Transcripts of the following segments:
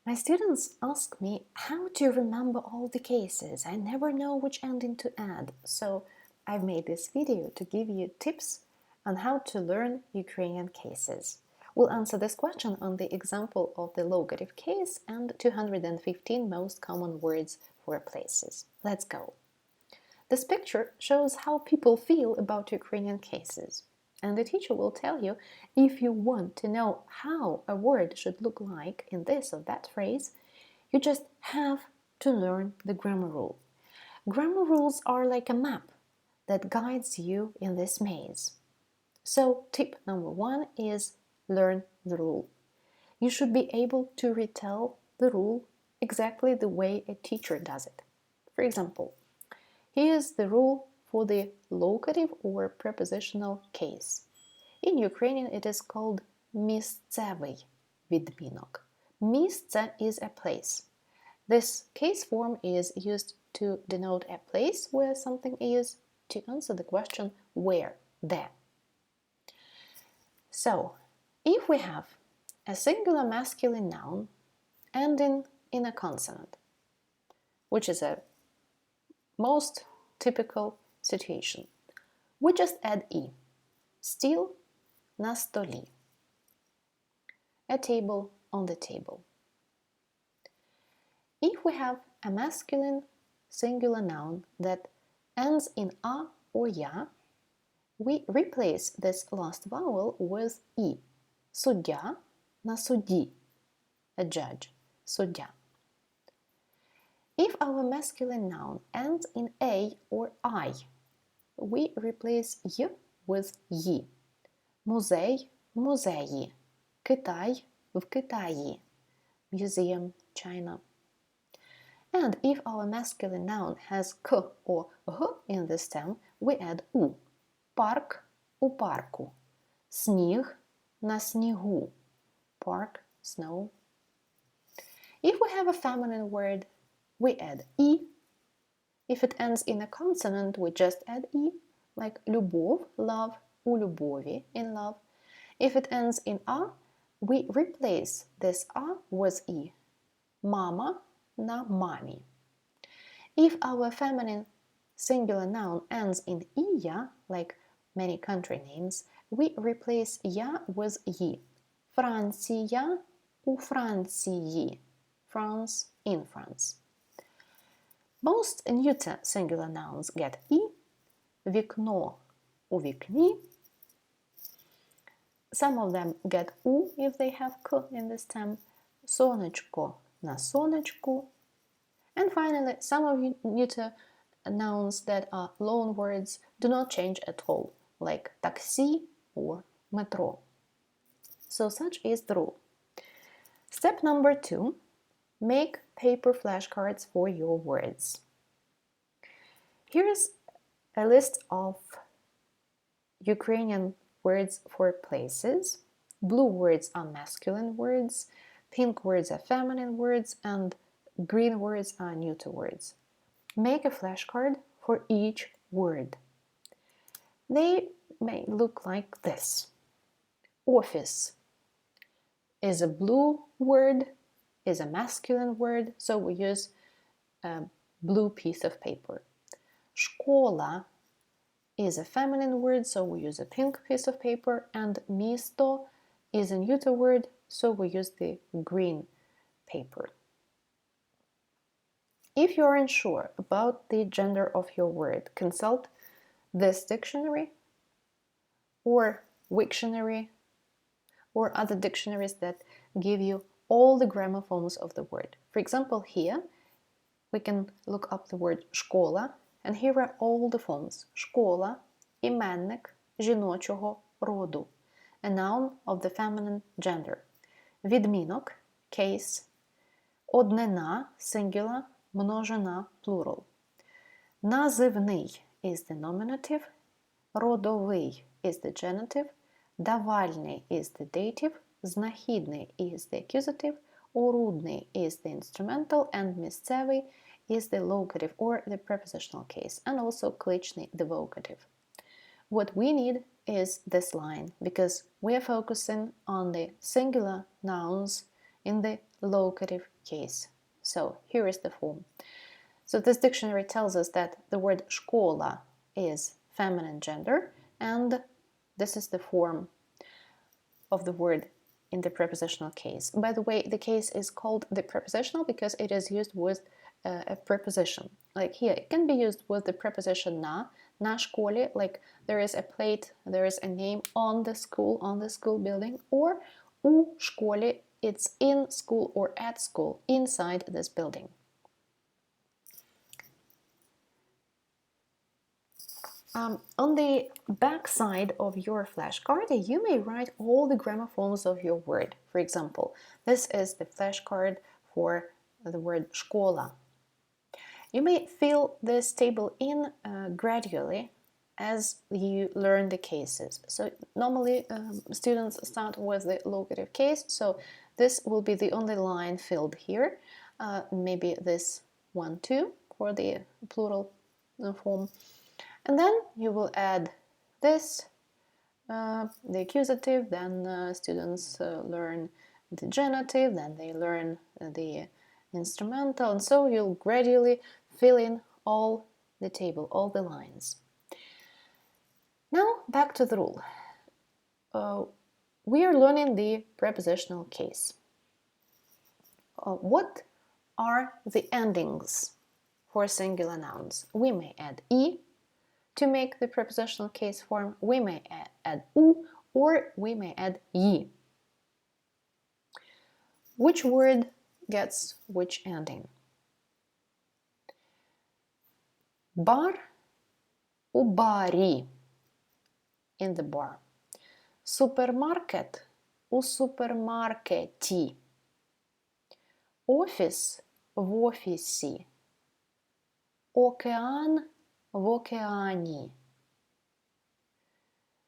My students ask me how to remember all the cases. I never know which ending to add, so I've made this video to give you tips on how to learn Ukrainian cases. We'll answer this question on the example of the locative case and 215 most common words for places. Let's go. This picture shows how people feel about Ukrainian cases. And the teacher will tell you if you want to know how a word should look like in this or that phrase, you just have to learn the grammar rule. Grammar rules are like a map that guides you in this maze. So, tip number 1 is learn the rule. You should be able to retell the rule exactly the way a teacher does it. For example, here's the rule for the locative or prepositional case. In Ukrainian it is called місцевий відмінок. Місце is a place. This case form is used to denote a place where something is, to answer the question where, there. So, if we have a singular masculine noun ending in a consonant, which is a most typical situation, we just add e. Стіл на столі. A table on the table. If we have a masculine singular noun that ends in a or ya, we replace this last vowel with e. Суддя на суді. A judge. Суддя. If our masculine noun ends in a or I, we replace y with yi. Музей – музеї. Китай – в Китаї. Museum, China. And if our masculine noun has k or h in the stem, we add u. Парк – у парку. Сніг – на снігу. Park, snow. If we have a feminine word, we add e. If it ends in a consonant, we just add e, like любов, love, у любові, in love. If it ends in a, we replace this a with e. Мама на мамі. If our feminine singular noun ends in iya, like many country names, we replace ya with yi. Франція у Франції. France, in France. Most neuter singular nouns get e. Вікно у вікні. Some of them get u if they have k in the stem. Сонечко на сонечку. And finally, some of neuter nouns that are loan words do not change at all, like taxi or metro. So such is the rule. Step number 2, make paper flashcards for your words. Here's a list of Ukrainian words for places. Blue words are masculine words, pink words are feminine words, and green words are neuter words. Make a flashcard for each word. They may look like this. Office is a blue word, is a masculine word, so we use a blue piece of paper. Школа is a feminine word, so we use a pink piece of paper, and місто is a neuter word, so we use the green paper. If you're unsure about the gender of your word, consult this dictionary or Wiktionary or other dictionaries that give you all the grammar forms of the word. For example, here we can look up the word школа, and here are all the forms. Школа, іменник жіночого роду, a noun of the feminine gender. Відмінок, case, однина, singular, множина, plural. Називний is the nominative, родовий is the genitive, давальний is the dative, знахідний is the accusative, орудний is the instrumental, and місцевий is the locative or the prepositional case, and also кличний, the vocative. What we need is this line, because we are focusing on the singular nouns in the locative case. So here is the form. So this dictionary tells us that the word школа is feminine gender, and this is the form of the word in the prepositional case. By the way, the case is called the prepositional because it is used with a preposition. Like here, it can be used with the preposition на школе, like there is a plate, there is a name on the school building, or у школе, it's in school or at school, inside this building. On the back side of your flashcard, you may write all the grammar forms of your word. For example, this is the flashcard for the word школа. You may fill this table in gradually as you learn the cases. So normally students start with the locative case, so this will be the only line filled here. Maybe this one too for the plural form. And then you will add this, the accusative, then students learn the genitive, then they learn the instrumental, and so you'll gradually fill in all the table, all the lines. Now back to the rule. We are learning the prepositional case. What are the endings for singular nouns? We may add "i" to make the prepositional case form, we may add "u", or we may add "yi". Which word gets which ending? Bar, у барі, in the bar. Супермаркет, у супермаркеті. Офіс, в офісі. Океан, в океані.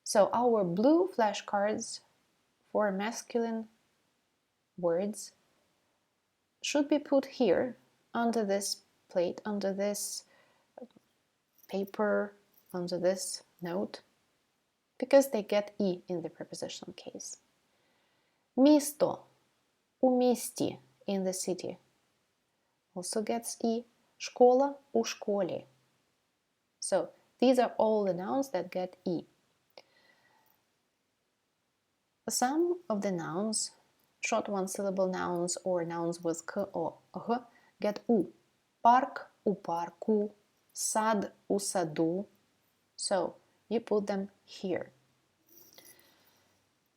So our blue flashcards for masculine words should be put here under this plate, under this paper, under this note, because they get "i" in the prepositional case. Місто, у місті, in the city, also gets "i". Школа, у школі. So these are all the nouns that get "i". Some of the nouns, short one-syllable nouns or nouns with k or h, get "u". Парк, у парку, сад, у саду. So you put them here.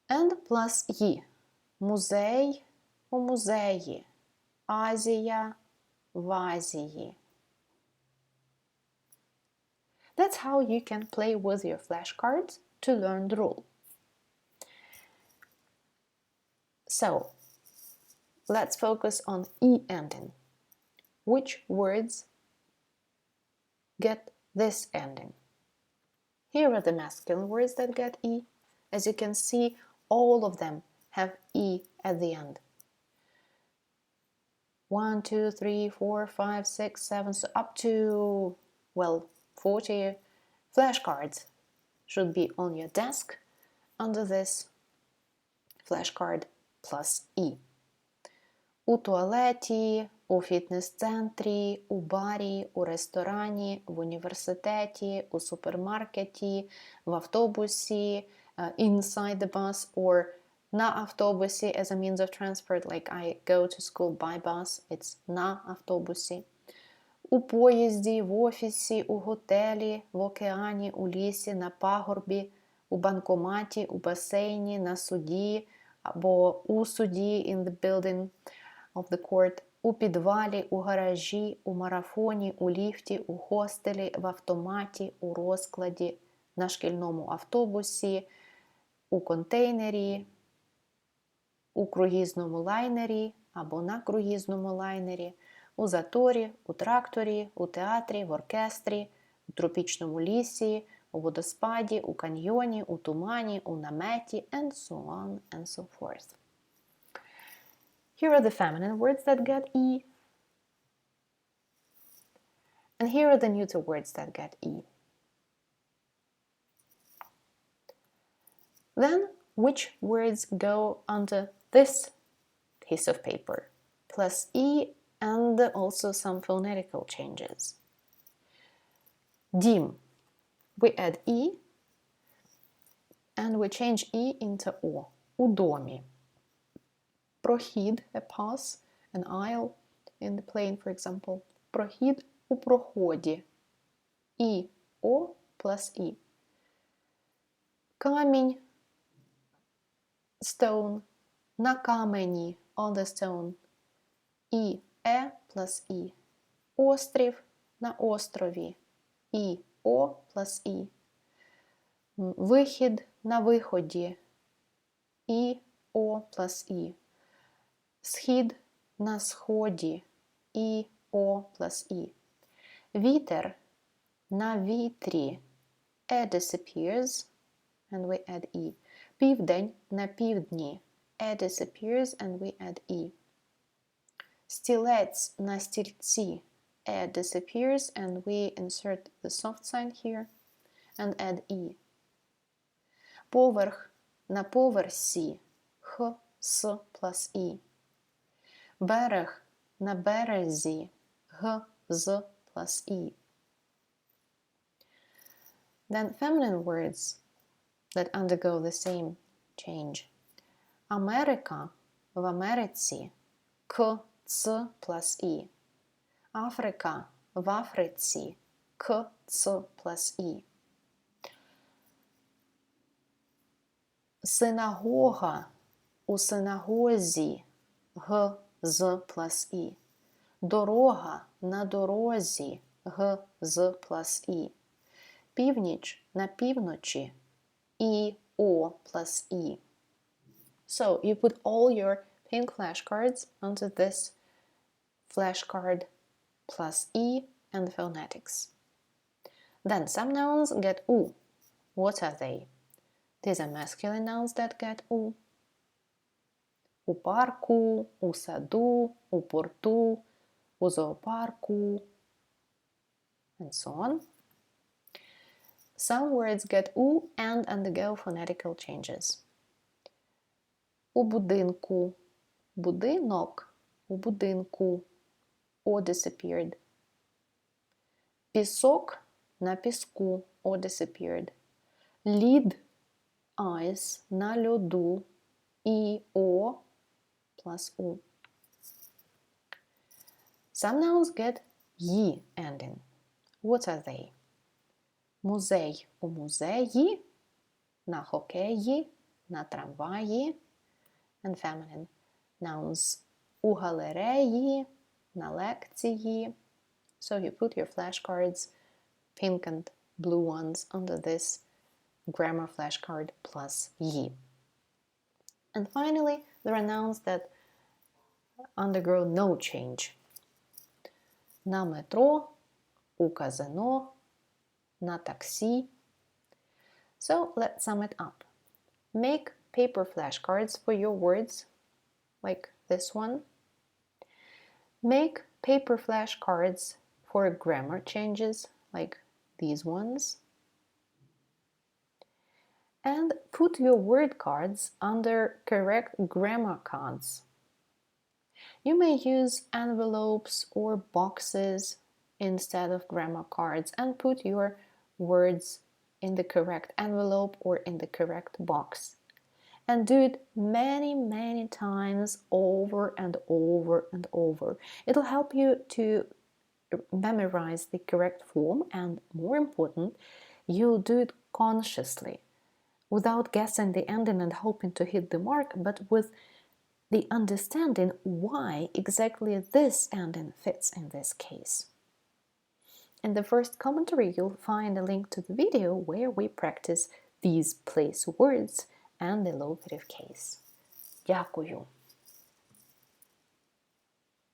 And plus "yi". Музей, у музеї. Азія, в Азії. That's how you can play with your flashcards to learn the rule. So, let's focus on "i" ending. Which words get this ending? Here are the masculine words that get "i". As you can see, all of them have "i" at the end. 1, 2, 3, 4, 5, 6, 7, so up to, well, 40 flashcards should be on your desk under this flashcard plus "i". У туалеті, у фітнес-центрі, у барі, у ресторані, в університеті, у супермаркеті, в автобусі, inside the bus, or на автобусі as a means of transport, like I go to school by bus, it's на автобусі. У поїзді, в офісі, у готелі, в океані, у лісі, на пагорбі, у банкоматі, у басейні, на суді, або у суді, in the building of the court, у підвалі, у гаражі, у марафоні, у ліфті, у хостелі, в автоматі, у розкладі, на шкільному автобусі, у контейнері, у круїзному лайнері або на круїзному лайнері, у заторі, у тракторі, у театрі, в оркестрі, у тропічному лісі, у водоспаді, у каньйоні, у тумані, у наметі, and so on and so forth. Here are the feminine words that get "i", and here are the neuter words that get "i". Then, which words go under this piece of paper, plus E, and also some phonetical changes. Дім. We add E, and we change E into O. У домі. Прохід, a pass, an aisle in the plane, for example. Прохід у проході. І, О plus E. Камінь, stone, на камені, on the stone. І, plus E. Острів, на острові. І, О plus E. Вихід, на виході. І, О plus E. Схід, на сході. І, О plus E. Вітер, на вітрі. Disappears, and we add E. Південь, на півдні. Disappears, and we add E. Стілець, на стільці. Disappears, and we insert the soft sign here and add E. Поверх, на поверсі. Х, С plus E. Берег, на березі. Г, З plus E. Then feminine words that undergo the same change. Америка, в Америці. К, Ц plus E. Африка, в Африці. К, Ц plus E. Синагога, у синагозі. Г, З plus E. Дорога, на дорозі. Г, З plus E. Північ, на півночі. І, О plus E. So you put all your pink flashcards onto this flashcard plus E and phonetics. Then some nouns get U. What are they? These are masculine nouns that get U. У парку, у саду, у порту, у зоопарку, and so on. Some words get U and undergo phonetical changes. У будинку, будинок, у будинку, O disappeared. Пісок, на піску, O disappeared. Лід, ice, на льоду, І, О plus U. Some nouns get «ї» ending. What are they? Музей, у музеї, на хокеї, на трамваї, and feminine nouns у галереї, на лекції. So you put your flashcards, pink and blue ones, under this grammar flashcard plus «ї». And finally, there are nouns that undergo no change. На метро, у казино, на таксі. So let's sum it up. Make paper flashcards for your words, like this one. Make paper flashcards for grammar changes, like these ones. And put your word cards under correct grammar cards. You may use envelopes or boxes instead of grammar cards and put your words in the correct envelope or in the correct box. And do it many, many times over and over and over. It'll help you to memorize the correct form, and more important, you'll do it consciously, without guessing the ending and hoping to hit the mark, but with the understanding why exactly this ending fits in this case. In the first commentary, you'll find a link to the video where we practice these place words and the locative case. Дякую!